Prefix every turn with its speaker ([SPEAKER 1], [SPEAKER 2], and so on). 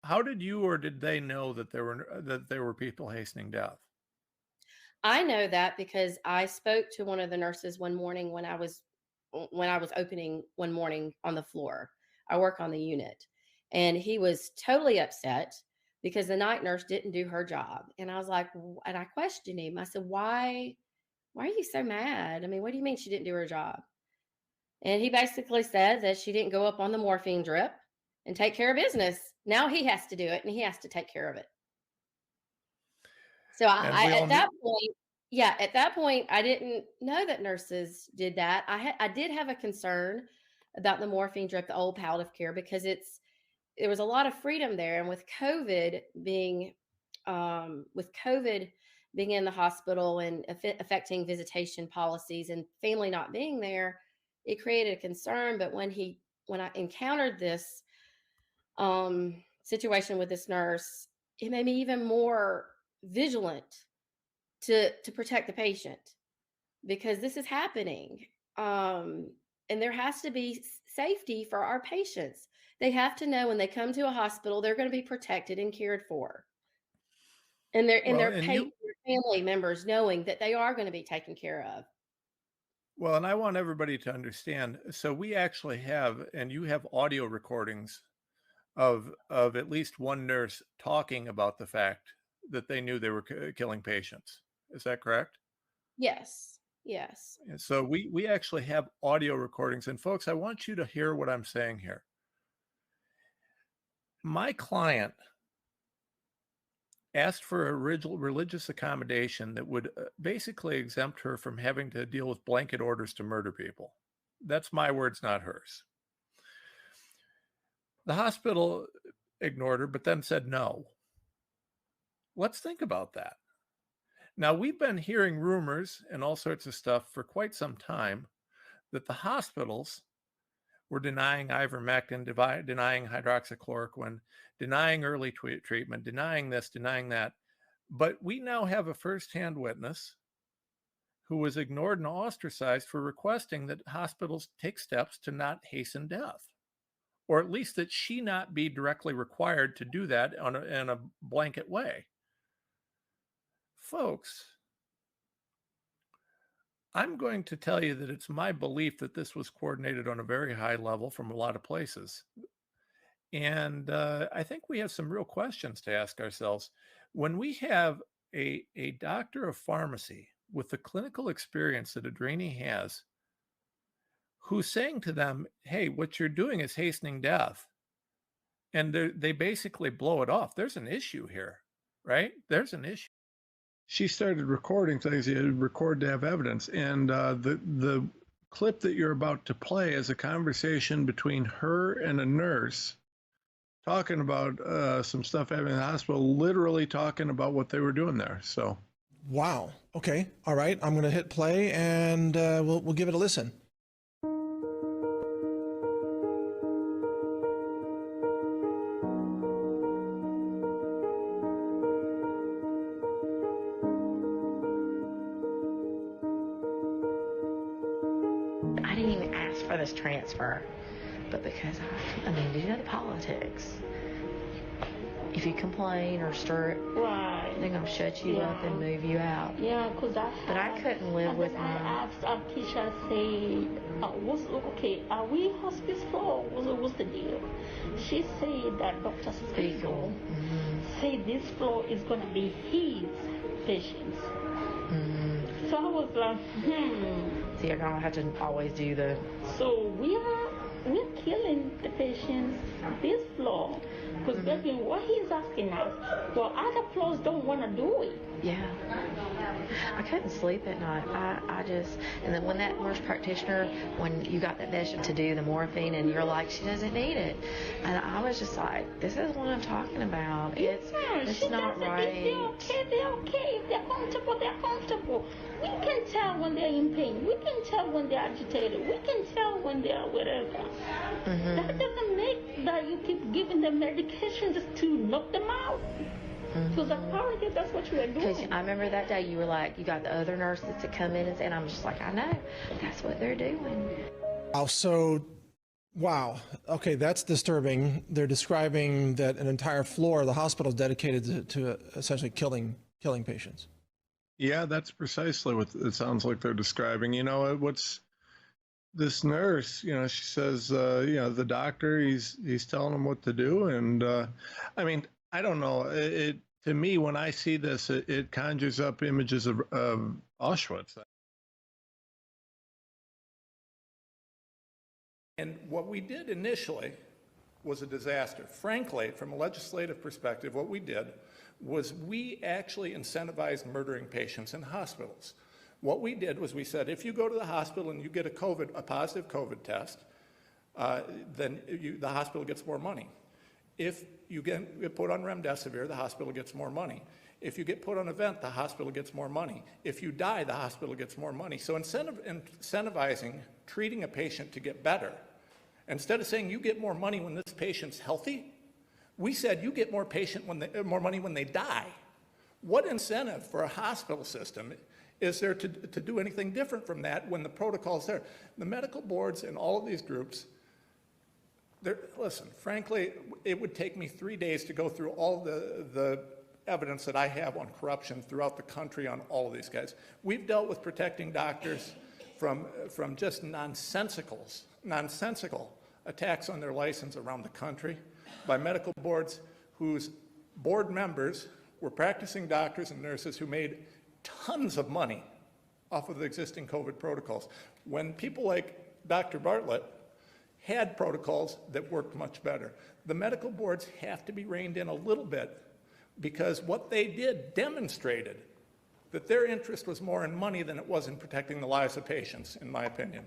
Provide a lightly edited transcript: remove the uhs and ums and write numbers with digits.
[SPEAKER 1] how did you or did they know that there were people hastening death?
[SPEAKER 2] I know that because I spoke to one of the nurses one morning when I was opening one morning on the floor. I work on the unit. And he was totally upset because the night nurse didn't do her job. And I was like, and I questioned him. I said, why are you so mad? I mean, what do you mean she didn't do her job? And he basically said that she didn't go up on the morphine drip and take care of business. Now he has to do it and he has to take care of it. So
[SPEAKER 1] And
[SPEAKER 2] I
[SPEAKER 1] we all
[SPEAKER 2] at that
[SPEAKER 1] knew.
[SPEAKER 2] point, yeah, at that point, I didn't know that nurses did that. I did have a concern about the morphine drip, the old palliative care, because there was a lot of freedom there, and with COVID being in the hospital and affecting visitation policies and family not being there, it created a concern. But when I encountered this situation with this nurse, it made me even more vigilant to protect the patient because this is happening. And there has to be safety for our patients. They have to know when they come to a hospital, they're going to be protected and cared for. And
[SPEAKER 1] Well,
[SPEAKER 2] their
[SPEAKER 1] and you
[SPEAKER 2] their family members knowing that they are going to be taken care of.
[SPEAKER 1] well, and I want everybody to understand. So we actually have, and you have audio recordings of at least one nurse talking about the fact that they knew they were killing patients. Is that correct?
[SPEAKER 2] Yes. Yes.
[SPEAKER 1] And so we actually have audio recordings. And folks, I want you to hear what I'm saying here. My client asked for a religious accommodation that would basically exempt her from having to deal with blanket orders to murder people. That's my words, not hers. The hospital ignored her, but then said no. Let's think about that. Now, we've been hearing rumors and all sorts of stuff for quite some time that the hospitals were denying ivermectin, denying hydroxychloroquine, denying early treatment, denying this, denying that. But we now have a firsthand witness who was ignored and ostracized for requesting that hospitals take steps to not hasten death, or at least that she not be directly required to do that in a blanket way. Folks, I'm going to tell you that it's my belief that this was coordinated on a very high level from a lot of places. And I think we have some real questions to ask ourselves. When we have a doctor of pharmacy with the clinical experience that Adrini has, who's saying to them, hey, what you're doing is hastening death, and they basically blow it off. There's an issue here, right? There's an issue. She started recording things. You had to record to have evidence, and the clip that you're about to play is a conversation between her and a nurse talking about some stuff happening in the hospital, literally talking about what they were doing there. So,
[SPEAKER 3] Wow. Okay. All right. I'm going to hit play and we'll give it a listen.
[SPEAKER 4] I didn't even ask for this transfer, but because I mean, do you know the politics? If you complain or stir it,
[SPEAKER 5] Right.
[SPEAKER 4] they're gonna shut you up and move you out.
[SPEAKER 5] Yeah, because
[SPEAKER 4] But I couldn't live with
[SPEAKER 5] I
[SPEAKER 4] my.
[SPEAKER 5] asked Keisha, say, what's okay? Are we hospice floor? What's the deal? She said that Dr. Spiegel said this floor is gonna be his patients. So I was like,
[SPEAKER 4] So you're gonna have to always do the.
[SPEAKER 5] So we're killing the patients this floor. Because baby, what he's asking us, well, other floors don't want to do it.
[SPEAKER 4] Yeah. I couldn't sleep at night. I just, and then when that nurse practitioner, when you got that patient to do the morphine and you're like, she doesn't need it. And I was just like, this is what I'm talking about. It's not right.
[SPEAKER 5] If they're okay. If they're comfortable, they're comfortable. We can tell when they're in pain. We can tell when they're agitated. We can tell when they're whatever. That doesn't make that you keep giving them medication just to knock them out. Because apparently that's what you are
[SPEAKER 4] Because
[SPEAKER 5] doing.
[SPEAKER 4] I remember that day you were like, you got the other nurses to come in and I'm just like, I know. That's what they're doing.
[SPEAKER 3] Also, Wow. Okay, that's disturbing. They're describing that an entire floor of the hospital is dedicated to essentially killing patients.
[SPEAKER 1] Yeah, that's precisely what it sounds like they're describing. What's this nurse, she says, the doctor, he's telling them what to do. And I mean, I don't know. To me, when I see this, it conjures up images of Auschwitz. And what we did initially was a disaster. Frankly, from a legislative perspective, what we did was we actually incentivized murdering patients in hospitals. What we did was we said, if you go to the hospital and you get a positive COVID test, then the hospital gets more money. If you get put on remdesivir, the hospital gets more money. If you get put on a vent, the hospital gets more money. If you die, the hospital gets more money. So incentivizing treating a patient to get better, instead of saying you get more money when this patient's healthy, we said you get more money when they die. What incentive for a hospital system is there to do anything different from that when the protocol's there? The medical boards and all of these groups, listen, frankly, it would take me 3 days to go through all the evidence that I have on corruption throughout the country on all of these guys. We've dealt with protecting doctors from just nonsensical attacks on their license around the country by medical boards whose board members were practicing doctors and nurses who made tons of money off of the existing COVID protocols. When people like Dr. Bartlett had protocols that worked much better. The medical boards have to be reined in a little bit because what they did demonstrated that their interest was more in money than it was in protecting the lives of patients, in my opinion.